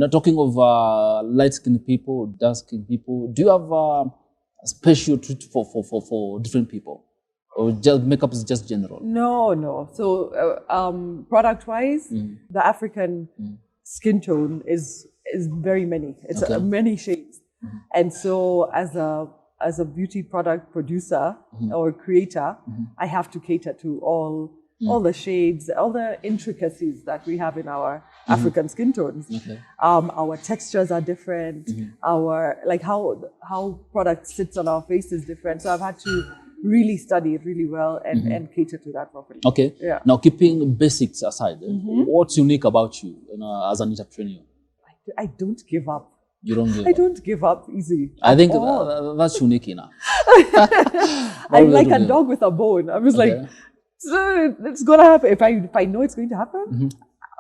Now, talking of light-skinned people, dark-skinned people, do you have a special treat for different people? Or just makeup is just general? No. So product-wise, the African skin tone is very many. It's many shades. And so as a beauty product producer or creator, I have to cater to all the shades, all the intricacies that we have in our African skin tones. Our textures are different. Our how product sits on our face is different. So I've had to really study it really well and cater to that properly. Okay. Yeah. Now, keeping basics aside, what's unique about you, as an entrepreneur? I don't give up. You don't give I up? don't give up easy. I think that's unique enough. I'm like a dog with a bone. I was like, so it's gonna happen. If I know it's going to happen,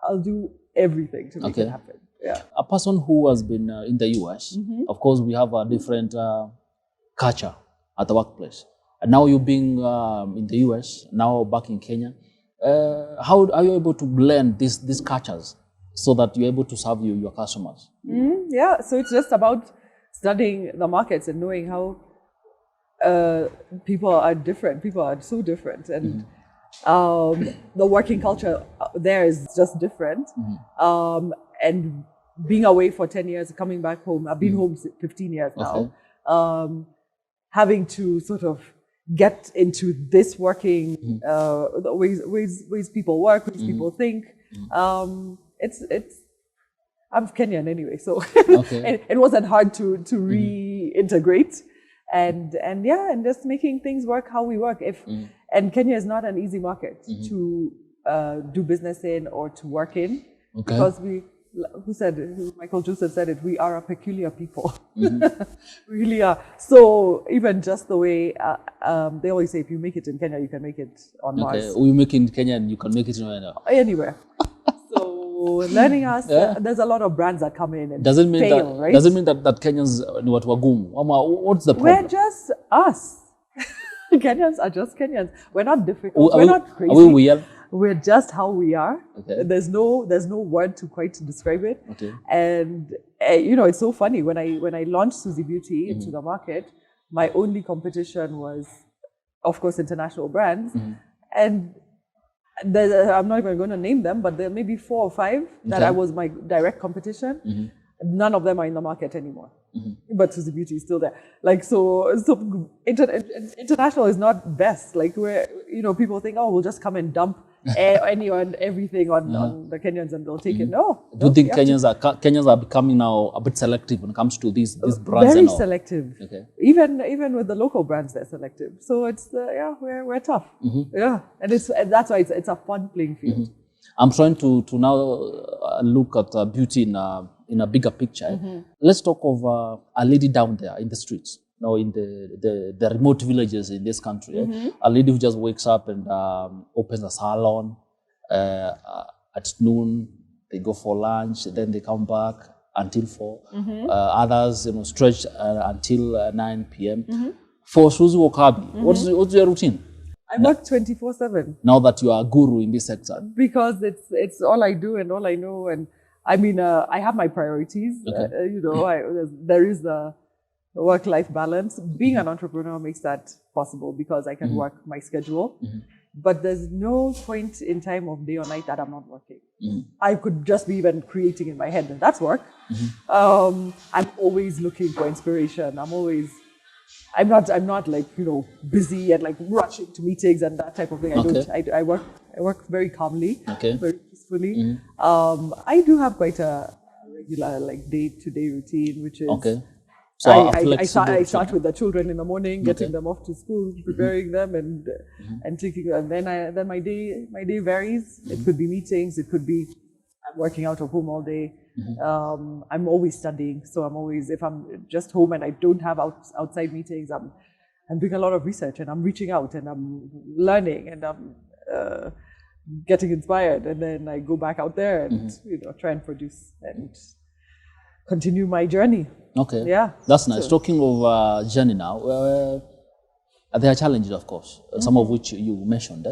I'll do everything to make it happen. Yeah. A person who has been in the US, of course, we have a different culture at the workplace. And now you being in the US, now back in Kenya, how are you able to blend these cultures so that you're able to serve your customers? Yeah, so it's just about studying the markets and knowing how people are different. People are so different, and the working culture there is just different. And being away for 10 years, coming back home, I've been home 15 years now, having to sort of get into this working the ways people work, ways people think. I'm Kenyan anyway, so it wasn't hard to reintegrate and just making things work how we work. And Kenya is not an easy market to do business in or to work in because Michael Joseph said it, we are a peculiar people. We really are. So even just the way they always say, if you make it in Kenya, you can make it on Mars. You make it in Kenya and you can make it anywhere. So learning us, there's a lot of brands that come in and doesn't mean fail, that, right? Doesn't mean that Kenyans ni watu wagumu. What's the problem? We're just us. Kenyans are just Kenyans. We're not difficult. We're not crazy. We're just how we are. There's no word to quite describe it. And it's so funny when I launched Suzie Beauty into the market, my only competition was, of course, international brands, and I'm not even going to name them, but there may be 4 or 5 that I was my direct competition. None of them are in the market anymore. But Suzie Beauty is still there. Like, so international is not best. Like, where, people think, oh, we'll just come and dump everything on the Kenyans and they'll take it. No. Do you think Kenyans are becoming now a bit selective when it comes to these brands? Very selective. Even with the local brands, they're selective. So it's we're tough. Yeah, and that's why it's a fun playing field. I'm trying to now look at beauty in a bigger picture. Let's talk of a lady down there in the streets, in the remote villages in this country. A lady who just wakes up and opens a salon at noon. They go for lunch, then they come back until 4. Others, stretch until 9 p.m. For Suzie Wokabi, what's your routine? I work 24/7. Now that you are a guru in this sector. Because it's all I do and all I know. And I mean, I have my priorities. There is the work-life balance. Being an entrepreneur makes that possible because I can work my schedule. But there's no point in time of day or night that I'm not working. I could just be even creating in my head, and that's work. I'm always looking for inspiration. I'm not like, busy and like rushing to meetings and that type of thing. I work very calmly, very peacefully. I do have quite a regular like day-to-day routine, which is so I start with the children in the morning, getting them off to school, preparing them and taking, and then my day varies. It could be meetings, it could be I'm working out of home all day. I'm always studying, so if I'm just home and I don't have outside meetings, I'm doing a lot of research and I'm reaching out and I'm learning and I'm getting inspired, and then I go back out there and try and produce and continue my journey. Yeah, that's nice. So, talking of journey now, there are challenges, of course, some of which you mentioned.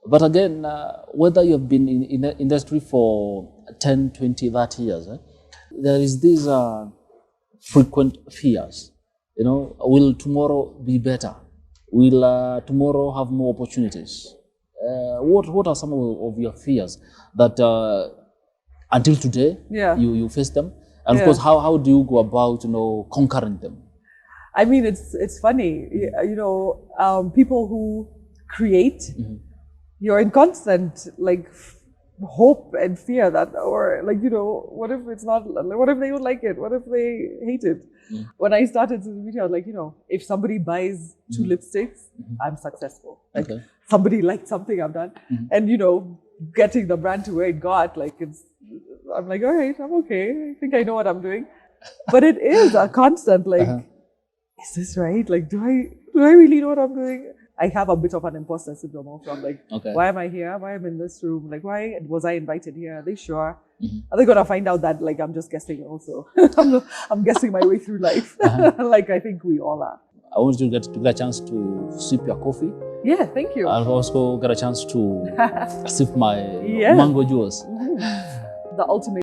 But again, whether you've been in the industry for 10, 20, 30 years, There is these frequent fears. You know, will tomorrow be better? Will tomorrow have more opportunities? What are some of your fears that until today you face them? And of course, how do you go about, you know, conquering them? I mean, it's funny, you know, people who create, you're in constant like hope and fear that, or like, you know, what if it's not, what if they don't like it? What if they hate it? When I started SuzieBeauty, I was like, you know, if somebody buys 2 lipsticks, I'm successful. Like somebody liked something I've done, and you know, getting the brand to where it got, like I'm like, all right, I'm okay. I think I know what I'm doing. But it is a constant like, is this right? Like, do I really know what I'm doing? I have a bit of an imposter syndrome also. I'm like, why am I here? Why am I in this room? Like, why was I invited here? Are they sure? Are they gonna find out that like I'm just guessing also? I'm guessing my way through life. Like I think we all are. I want you to get a chance to sip your coffee. Yeah, thank you. I'll also get a chance to sip my mango juice. The ultimate